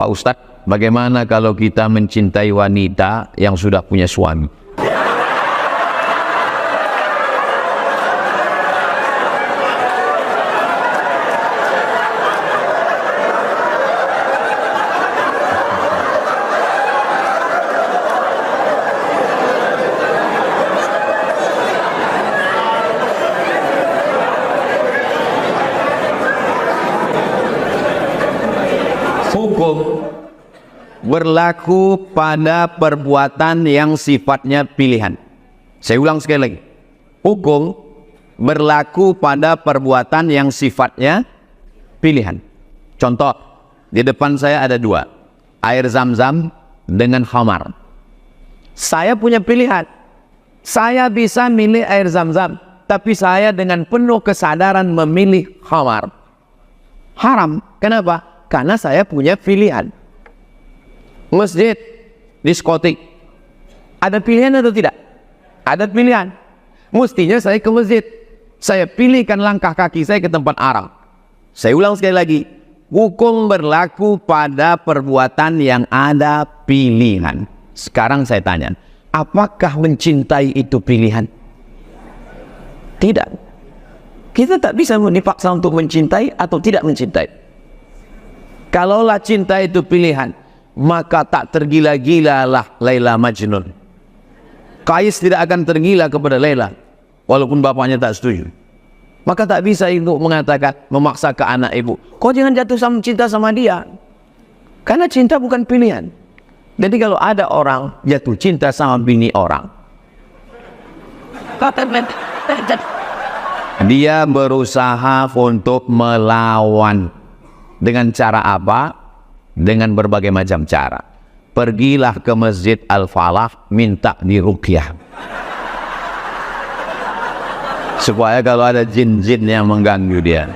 Pak Ustadz, bagaimana kalau kita mencintai wanita yang sudah punya suami? Hukum berlaku pada perbuatan yang sifatnya pilihan. Saya ulang sekali lagi. Hukum berlaku pada perbuatan yang sifatnya pilihan. Contoh, di depan saya ada dua, air zam-zam dengan khamar. Saya punya pilihan. Saya bisa milih air zam-zam, tapi saya dengan penuh kesadaran memilih khamar. Haram. Kenapa? Karena saya punya pilihan. Masjid, diskotik, ada pilihan atau tidak? Ada pilihan. Mestinya saya ke masjid, saya pilihkan langkah kaki saya ke tempat haram. Saya ulang sekali lagi, hukum berlaku pada perbuatan yang ada pilihan. Sekarang saya tanya, apakah mencintai itu pilihan? Tidak. Kita tak bisa dipaksa untuk mencintai atau tidak mencintai. Kalaulah cinta itu pilihan, maka tak tergila-gilalah Laila Majnun. Qais tidak akan tergila kepada Laila, walaupun bapaknya tak setuju. Maka tak bisa ibu mengatakan, memaksa ke anak ibu, kau jangan jatuh cinta sama dia. Karena cinta bukan pilihan. Jadi kalau ada orang jatuh cinta sama bini orang, dia berusaha untuk melawan. Dengan cara apa? Dengan berbagai macam cara. Pergilah ke Masjid Al-Falah, minta diruqyah. Supaya kalau ada jin-jin yang mengganggu dia.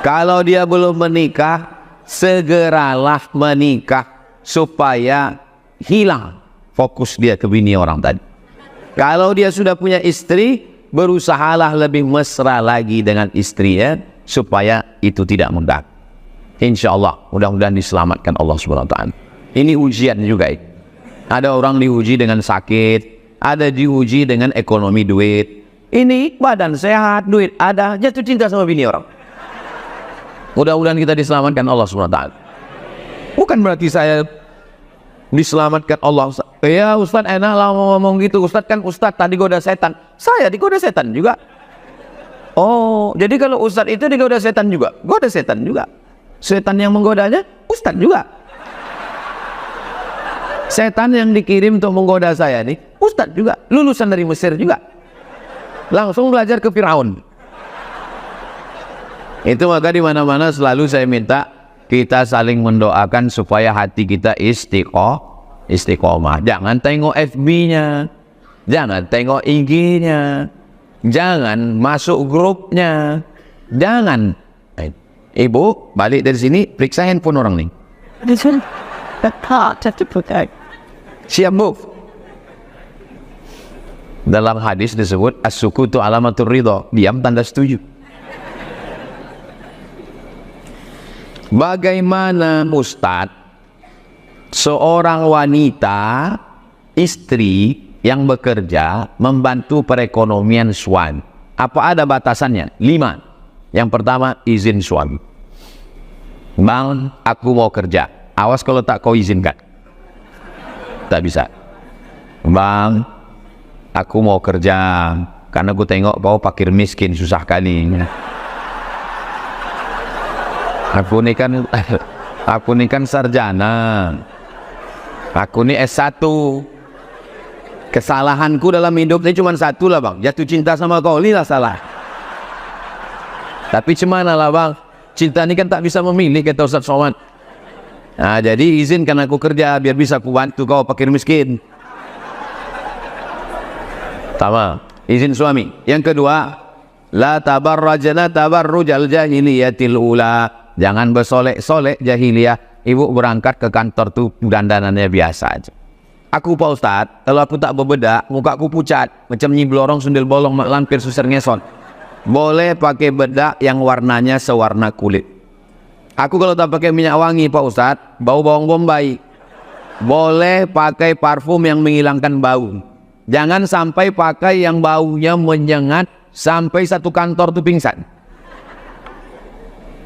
Kalau dia belum menikah, segeralah menikah. Supaya hilang fokus dia ke bini orang tadi. Kalau dia sudah punya istri, berusahalah lebih mesra lagi dengan istrinya. Supaya itu tidak mengganggu. Insya Allah, mudah-mudahan diselamatkan Allah Subhanahu wa Ta'ala. Ini ujian juga. Ada orang diuji dengan sakit, ada diuji dengan ekonomi duit. Ini badan sehat, duit ada, jatuh cinta sama bini orang. Mudah-mudahan kita diselamatkan Allah Subhanahu wa Ta'ala. Bukan berarti saya diselamatkan Allah. Ya Ustaz, enak lah ngomong gitu. Ustaz kan Ustaz tadi goda setan. Saya digoda setan juga. Oh, jadi kalau Ustaz itu digoda setan juga. Goda setan juga. Setan yang menggodanya Ustadz juga. Setan yang dikirim untuk menggoda saya nih Ustadz juga, lulusan dari Mesir juga, langsung belajar ke Firaun. Itu maka di mana-mana selalu saya minta kita saling mendoakan supaya hati kita istiqomah. Jangan tengok FB-nya, jangan tengok IG-nya, jangan masuk grupnya, jangan. Ibu, balik dari sini, periksa handphone orang nih. Siap move. Dalam hadis disebut, as-sukutu alamatur ridho. Diam tanda setuju. Bagaimana Ustadz, seorang wanita, istri yang bekerja, membantu perekonomian suami. Apa ada batasannya? 5. Yang pertama, izin suami. Bang, aku mau kerja. Awas kalau tak kau izinkan. Tak bisa. Bang, aku mau kerja. Karena aku tengok kau fakir miskin, susah kali. Aku ni kan sarjana. Aku ni S1. Kesalahanku dalam hidup ini cuma satu lah bang. Jatuh cinta sama kau, inilah salah. Tapi cemana lah bang, cinta ini kan tak bisa memilih, kata Ustaz Somad. Nah, jadi izinkan aku kerja biar bisa aku bantu kau fakir miskin. Sama, izin suami. Yang kedua, la tabarrajna tabarrujal jahiliyatil ula. Jangan bersolek-solek jahiliyah. Ibu berangkat ke kantor tuh dandanannya biasa aja. Aku Pak Ustadz, kalau aku tak berbedak, muka aku pucat macam nyi blorong sundel bolong mak lampir susar ngesot. Boleh pakai bedak yang warnanya sewarna kulit. Aku kalau tak pakai minyak wangi Pak Ustadz, bau bawang bombay. Boleh pakai parfum yang menghilangkan bau. Jangan sampai pakai yang baunya menyengat sampai satu kantor tuh pingsan.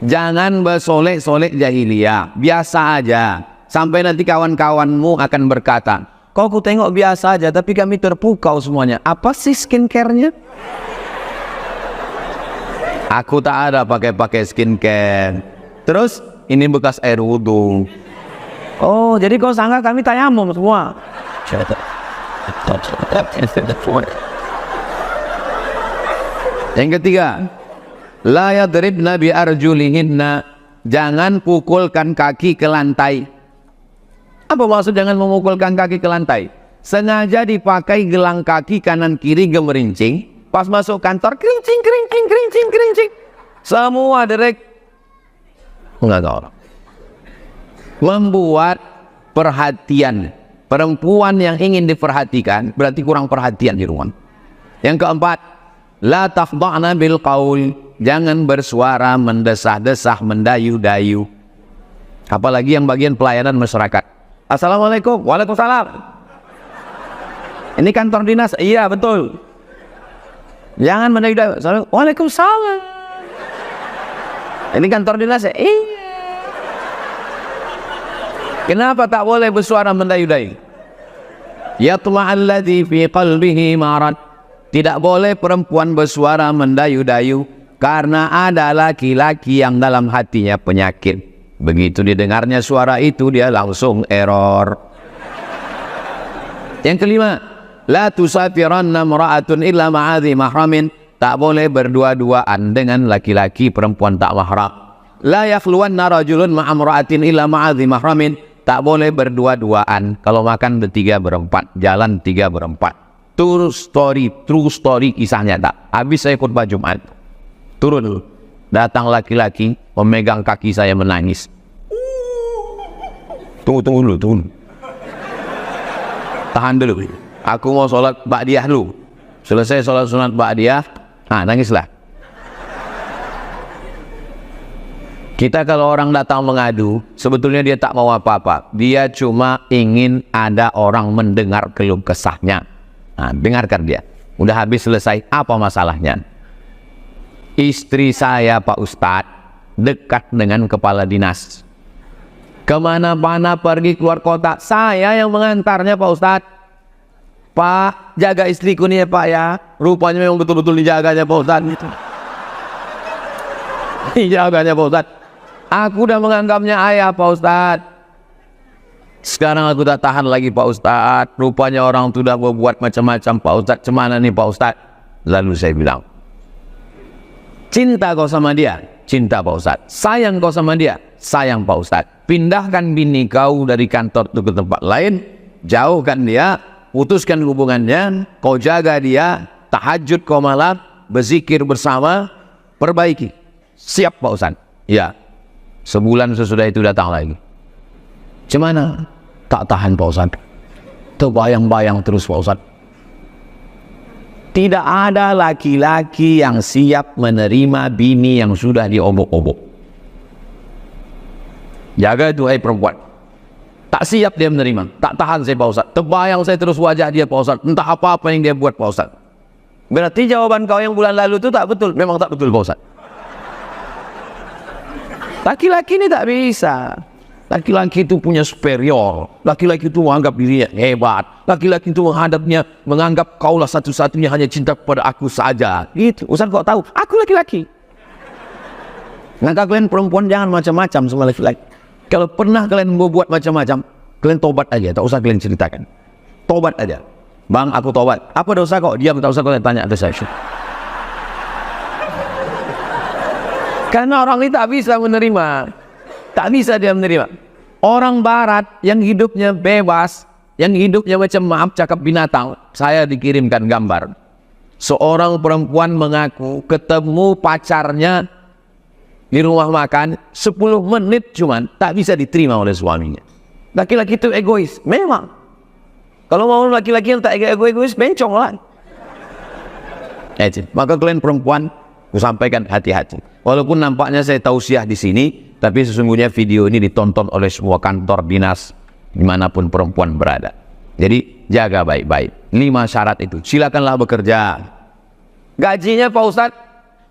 Jangan bersolek-solek jahiliyah, biasa aja. Sampai nanti kawan-kawanmu akan berkata, kau ku tengok biasa aja, tapi kami terpukau semuanya. Apa sih skincare-nya? Aku tak ada pakai skincare. Terus ini bekas air wudhu. Oh, jadi kau sangka kami tayamum semua? Yang ketiga, la yadribna bi arjulihinna, jangan pukulkan kaki ke lantai. Apa maksud jangan memukulkan kaki ke lantai? Sengaja dipakai gelang kaki kanan kiri gemerincing, pas masuk kantor kerincing kerincing kerincing kerincing. Semua derek enggak tahu. Membuat perhatian. Perempuan yang ingin diperhatikan berarti kurang perhatian di rumah. Yang keempat, la takhda'na bil qaul, jangan bersuara mendesah-desah, mendayu-dayu. Apalagi yang bagian pelayanan masyarakat. Assalamualaikum. Waalaikumsalam. Ini kantor dinas. Iya betul. Jangan mendayu-dayu. Waalaikumsalam. Ini kantor dinas. Iya. Kenapa tak boleh bersuara mendayu-dayu? Yatma'alladzi fi qalbihi marad. Tidak boleh perempuan bersuara mendayu-dayu karena ada laki-laki yang dalam hatinya penyakit. Begitu didengarnya suara itu, dia langsung error. Yang kelima, la tusafiranna imra'atun illa ma'adhi mahramin, tak boleh berdua-duaan dengan laki-laki perempuan tak mahram. La yakhluwanna rajulun ma'amra'atin illa ma'adhi mahramin, tak boleh berdua-duaan. Kalau makan bertiga berempat, jalan tiga berempat. True story kisah nyata. Habis saya khutbah Jumat, turun dulu, datang laki-laki memegang kaki saya menangis. Tunggu dulu. Tahan dulu. Aku mau sholat ba'diyah dulu. Selesai sholat sunat ba'diyah, nangislah. Kita kalau orang datang mengadu, sebetulnya dia tak mau apa-apa. Dia cuma ingin ada orang mendengar keluh kesahnya. Dengarkan dia. Udah habis selesai, apa masalahnya? Istri saya Pak Ustadz dekat dengan kepala dinas. Kemana-mana pergi keluar kota, saya yang mengantarnya Pak Ustadz. Pak, jaga istriku nih ya Pak ya. Rupanya memang betul-betul dijaganya Pak Ustadz. Dijaganya Pak Ustadz. Aku udah menganggapnya ayah Pak Ustadz. Sekarang aku tak tahan lagi Pak Ustadz. Rupanya orang itu sudah berbuat macam-macam Pak Ustadz. Cemana nih Pak Ustadz? Lalu saya bilang, cinta kau sama dia? Cinta Pak Ustadz. Sayang kau sama dia? Sayang Pak Ustadz. Pindahkan bini kau dari kantor itu ke tempat lain. Jauhkan dia. Putuskan hubungannya. Kau jaga dia. Tahajud kau malam. Berzikir bersama. Perbaiki. Siap Pak Ustadz? Ya. Sebulan sesudah itu datang lagi. Cemana? Tak tahan Pak Ustadz. Terbayang-bayang terus Pak Ustadz. Tidak ada laki-laki yang siap menerima bini yang sudah diobok-obok. Jaga itu perempuan. Tak siap dia menerima. Tak tahan saya Pak Ustadz. Terbayang saya terus wajah dia Pak Ustadz. Entah apa-apa yang dia buat Pak Ustadz. Berarti jawaban kau yang bulan lalu itu tak betul. Memang tak betul Pak Ustadz. Laki-laki ini tak bisa. Laki-laki itu punya superior. Laki-laki itu menganggap dirinya hebat. Laki-laki itu menganggap kaulah satu-satunya, hanya cinta kepada aku saja. Gitu. Ustaz kok tahu? Aku laki-laki. Maka kalian perempuan jangan macam-macam sama laki-laki. Kalau pernah kalian membuat macam-macam, kalian tobat aja. Tak usah kalian ceritakan. Tobat aja. Bang, aku tobat. Apa dosa kok? Diam, tak usah kalian tanya ada saya. Karena orang ini tak bisa menerima. Tak bisa dia menerima. Orang barat yang hidupnya bebas, yang hidupnya macam maaf cakap binatang. Saya dikirimkan gambar. Seorang perempuan mengaku ketemu pacarnya di rumah makan 10 menit cuman tak bisa diterima oleh suaminya. Laki-laki itu egois. Memang. Kalau mau laki-laki yang tak egois, bencong lah. Maka kalian perempuan, aku sampaikan hati-hati. Walaupun nampaknya saya tausiah di sini, Tapi sesungguhnya video ini ditonton oleh semua kantor dinas dimanapun perempuan berada. Jadi jaga baik-baik 5 syarat itu. Silakanlah bekerja. Gajinya Pak Ustadz,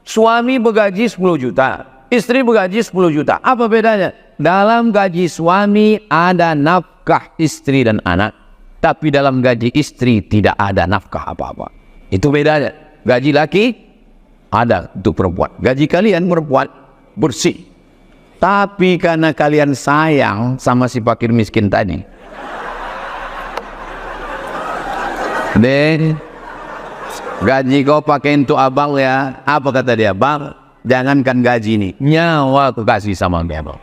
suami bergaji 10 juta, istri bergaji 10 juta. Apa bedanya? Dalam gaji suami ada nafkah istri dan anak, tapi dalam gaji istri tidak ada nafkah apa-apa. Itu bedanya. Gaji laki ada untuk perempuan. Gaji kalian perempuan bersih. Tapi karena kalian sayang sama si fakir miskin tadi, deh, gaji kau pakai untuk abang ya. Apa kata dia? Bang, jangankan gaji ini, nyawa aku kasih sama dia, bang.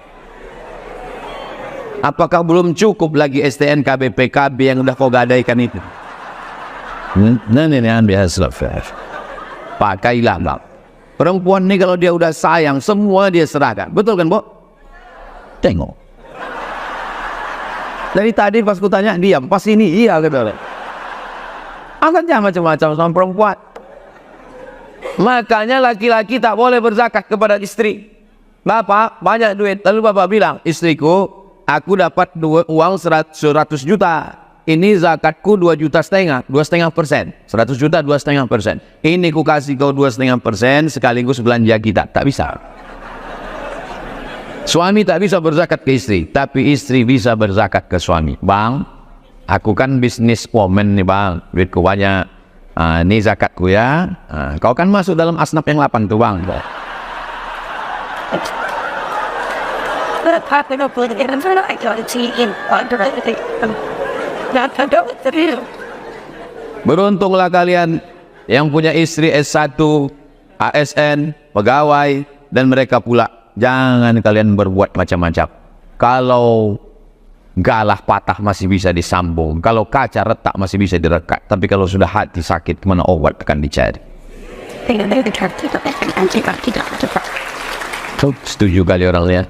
Apakah belum cukup lagi STNK BPKB yang udah kau gadaikan itu? Nah, biasa. Pakailah, bang. Perempuan ini kalau dia udah sayang, semua dia serahkan. Betul kan, Bo? Tengok. Dari tadi pas ku tanya, diam. Pas ini, iya, kata. Akannya macam-macam sama perempuan. Makanya laki-laki tak boleh berzakat kepada istri. Bapak banyak duit, lalu bapak bilang, istriku, aku dapat uang 100 juta. Ini zakatku 2,5 juta, 2,5%. 100 juta 2,5%. Ini ku kasih kau 2,5% sekaligus belanja kita. Tak bisa. Suami tak bisa berzakat ke istri, tapi istri bisa berzakat ke suami. Bang, aku kan bisnis woman nih bang, duitku banyak. Ini zakatku ya. Kau kan masuk dalam asnaf yang 8 tuh bang. Beruntunglah kalian yang punya istri S1, ASN, pegawai, dan mereka pula. Jangan kalian berbuat macam-macam. Kalau galah patah masih bisa disambung, kalau kaca retak masih bisa direkat, tapi kalau sudah hati sakit, kemana obat akan dicari? Setuju kali orangnya.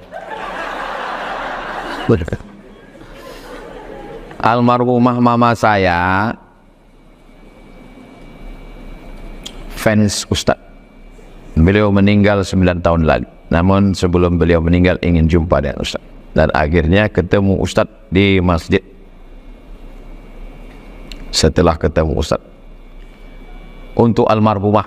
Almarhumah mama saya fans Ustadz. Beliau meninggal 9 tahun lalu. Namun sebelum beliau meninggal ingin jumpa dengan Ustadz. Dan akhirnya ketemu Ustadz di masjid. Setelah ketemu Ustadz, untuk almarhumah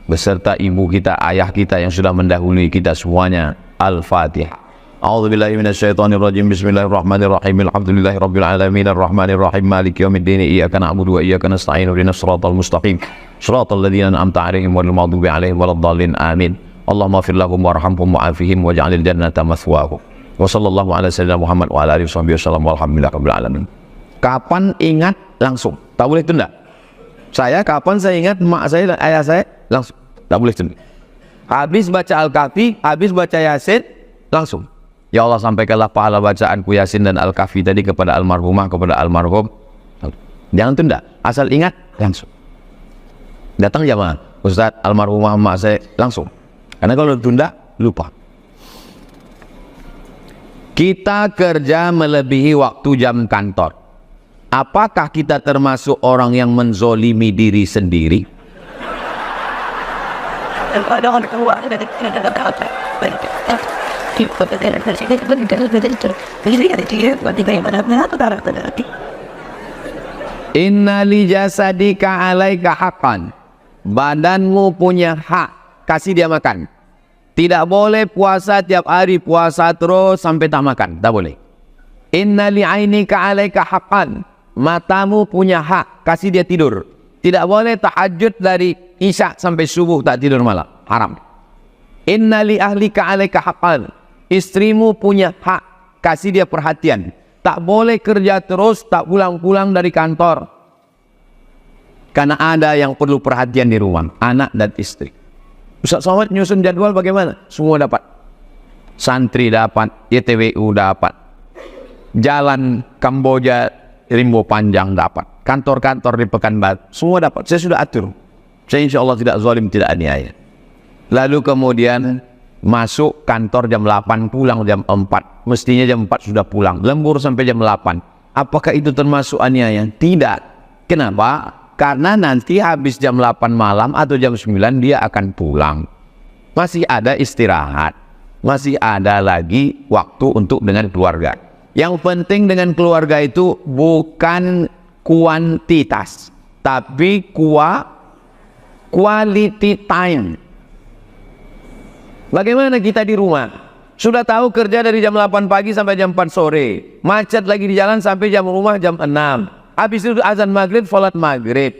beserta ibu kita, ayah kita yang sudah mendahului kita semuanya, Al-Fatihah. A'udzubillahi minasyaitonirrajim. Bismillahirrahmanirrahim. Alhamdulillahirabbil alamin arrahmanir rahim maliki yaumiddin. Iyyaka na'budu wa iyyaka nasta'in. Ihdinas siratal mustaqim. Shiratal ladzina an'amta 'alaihim ghairil maghdubi 'alaihim waladdallin. Amin. Allahumma ighfir lahum warhamhum wa'afihim waj'alil jannata mathwahum. Wa sallallahu ala sayyidina Muhammad wa ala alihi wasallam walhamdulillahirabbil alamin. Kapan ingat langsung. Tak boleh tunda. Saya kapan saya ingat mak saya dan ayah saya langsung. Tak boleh tunda. Habis baca Al-Kahfi, habis baca Yasin, langsung. Ya Allah, sampaikanlah pahala bacaanku Yasin dan Al-Kahfi tadi kepada almarhumah, kepada almarhum. Jangan tunda, asal ingat langsung. Datang jamaah, Ustadz, almarhumah emak saya, langsung. Karena kalau tunda, lupa. Kita kerja melebihi waktu jam kantor. Apakah kita termasuk orang yang menzolimi diri sendiri? Inna li jasadika alaika haqqan. Badanmu punya hak, kasih dia makan. Tidak boleh puasa tiap hari, puasa terus sampai tak makan, tak boleh. Inna li ainika alaika haqqan. Matamu punya hak, kasih dia tidur. Tidak boleh tahajud dari isya sampai subuh tak tidur malam, haram. Inna li ahlika alaika haqqan. Istrimu punya hak, kasih dia perhatian. Tak boleh kerja terus, tak pulang-pulang dari kantor. Karena ada yang perlu perhatian di rumah, anak dan istri. Ustaz Somad nyusun jadwal bagaimana? Semua dapat. Santri dapat, YTWU dapat. Jalan Kamboja, Rimbo Panjang dapat. Kantor-kantor di Pekanbaru, semua dapat. Saya sudah atur. Saya insya Allah tidak zalim, tidak aniaya. Lalu kemudian masuk kantor jam 8, pulang jam 4. Mestinya jam 4 sudah pulang. Lembur sampai jam 8. Apakah itu termasuk aniaya? Tidak. Kenapa? Karena nanti habis jam 8 malam atau jam 9 dia akan pulang. Masih ada istirahat. masih ada lagi waktu untuk dengan keluarga. Yang penting dengan keluarga itu bukan kuantitas, tapi quality time. Bagaimana kita di rumah? Sudah tahu kerja dari jam 8 pagi sampai jam 4 sore. Macet lagi di jalan sampai jam rumah jam 6. Habis itu azan maghrib, sholat maghrib.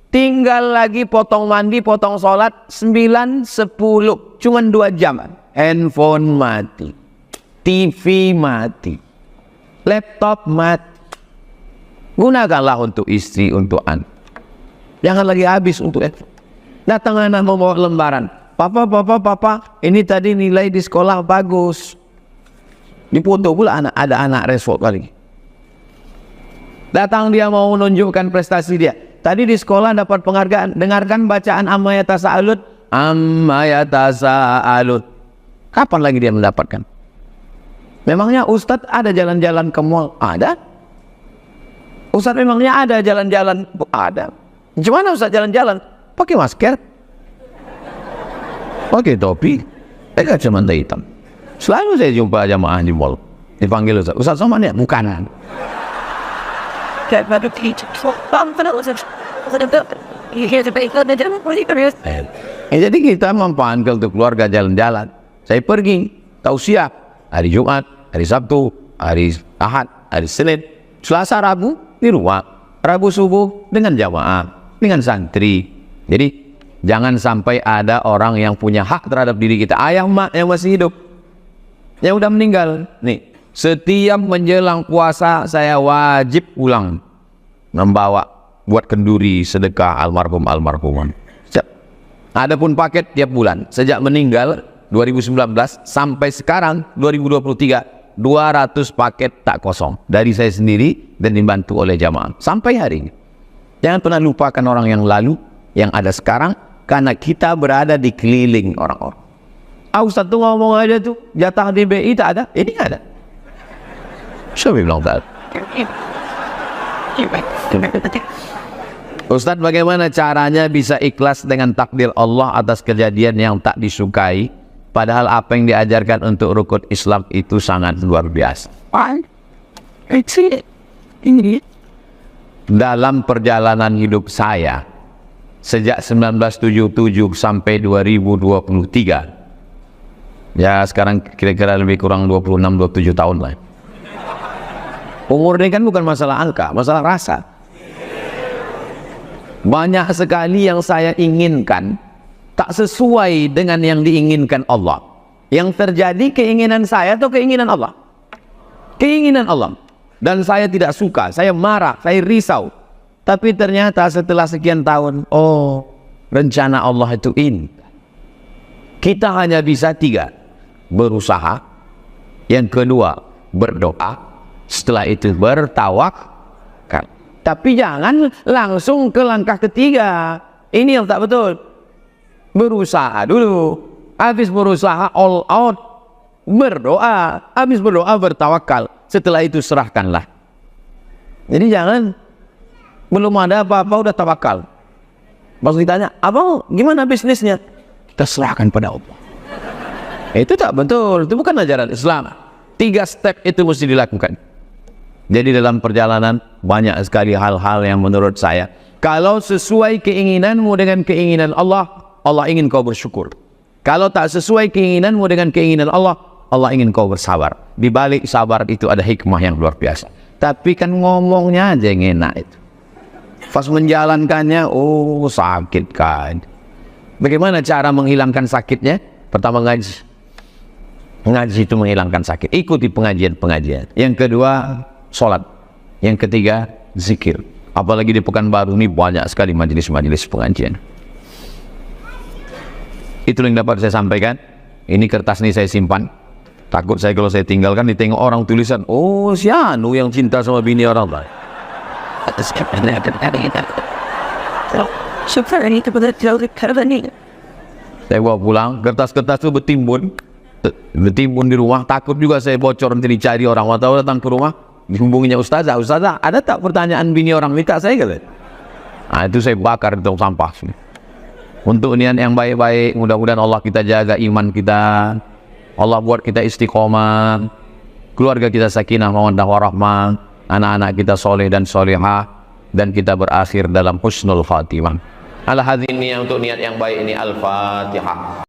Tinggal lagi potong mandi, potong sholat 9, 10. Cuman 2 jam. Handphone mati. TV mati. Laptop mati. Gunakanlah untuk istri, untuk anak. Jangan lagi habis untuk itu. Datang anak membawa lembaran. Papa, ini tadi nilai di sekolah bagus. Dipoto pula ada anak respon kali. Datang dia mau menunjukkan prestasi dia. Tadi di sekolah dapat penghargaan. Dengarkan bacaan amma yatasa'alun. Amma yatasa'alun. Kapan lagi dia mendapatkan? Memangnya Ustadz ada jalan-jalan ke mall? Ada. Ustadz memangnya ada jalan-jalan? Ada. Gimana Ustadz jalan-jalan? Pakai masker, pakai topi, pakai kacamata hitam. Selalu saya jumpa jamaah di mall. Dipanggil Ustaz Somad ya? Bukan. Jadi kita mempanggil untuk keluarga jalan-jalan. Saya pergi tausiah hari Jumat, hari Sabtu, hari Ahad, hari Senin, Selasa, Rabu di rumah. Rabu subuh dengan jamaah, dengan santri. Jadi jangan sampai ada orang yang punya hak terhadap diri kita. Ayah mak yang masih hidup, yang udah meninggal. Nih, setiap menjelang puasa saya wajib pulang membawa buat kenduri sedekah almarhuman. Adapun paket tiap bulan sejak meninggal 2019 sampai sekarang 2023 200 paket tak kosong dari saya sendiri dan dibantu oleh jamaah sampai hari ini. Jangan pernah lupakan orang yang lalu, yang ada sekarang, karena kita berada di keliling orang-orang. Ustaz tuh ngomong aja tuh jatah DBI tak ada, ini nggak ada. Siapa bilang tak ada? Ustaz, bagaimana caranya bisa ikhlas dengan takdir Allah atas kejadian yang tak disukai, padahal apa yang diajarkan untuk rukun Islam itu sangat luar biasa? Dalam perjalanan hidup saya sejak 1977 sampai 2023, ya sekarang kira-kira lebih kurang 26-27 tahun lah. Umur ini kan bukan masalah angka, masalah rasa. Banyak sekali yang saya inginkan tak sesuai dengan yang diinginkan Allah. Yang terjadi keinginan saya atau keinginan Allah? Keinginan Allah. Dan saya tidak suka, saya marah, saya risau. Tapi ternyata setelah sekian tahun, oh, rencana Allah itu ini. Kita hanya bisa 3, berusaha. Yang kedua, berdoa. Setelah itu bertawakal. Tapi jangan langsung ke langkah ketiga. Ini yang tak betul. Berusaha dulu. Habis berusaha, all out. Berdoa. Habis berdoa, bertawakal. Setelah itu serahkanlah. Jadi jangan belum ada apa-apa udah tawakal. Pas ditanya, abang gimana bisnisnya? Kita serahkan pada Allah. Itu tak betul, itu bukan ajaran Islam. 3 step itu mesti dilakukan. Jadi dalam perjalanan banyak sekali hal-hal yang menurut saya, kalau sesuai keinginanmu dengan keinginan Allah, Allah ingin kau bersyukur. Kalau tak sesuai keinginanmu dengan keinginan Allah, Allah ingin kau bersabar. Di balik sabar itu ada hikmah yang luar biasa. Tapi kan ngomongnya aja yang enak itu. Pas menjalankannya, oh sakit kan. Bagaimana cara menghilangkan sakitnya? Pertama ngaji. Ngaji itu menghilangkan sakit. Ikuti pengajian-pengajian. Yang kedua, sholat. Yang ketiga, zikir. Apalagi di Pekanbaru ini banyak sekali majelis-majelis pengajian. Itu yang dapat saya sampaikan. Ini kertas ini saya simpan. Takut saya kalau saya tinggalkan ditengok orang tulisan, oh si Anu yang cinta sama bini orang lain. Saya bawa pulang, kertas-kertas itu bertimbun di rumah. Takut juga saya bocor nanti dicari orang. Tahu datang ke rumah, dihubunginya ustazah, ada tak pertanyaan bini orang nikah saya kata. Nah itu saya bakar di tong sampah. Untuk niat yang baik-baik, mudah-mudahan Allah kita jaga iman kita, Allah buat kita istiqomah, keluarga kita sakinah mawaddah warahmah, anak-anak kita soleh dan solehah, dan kita berakhir dalam husnul khatimah. Ala hadzin niat, untuk niat yang baik ini, Al-Fatihah.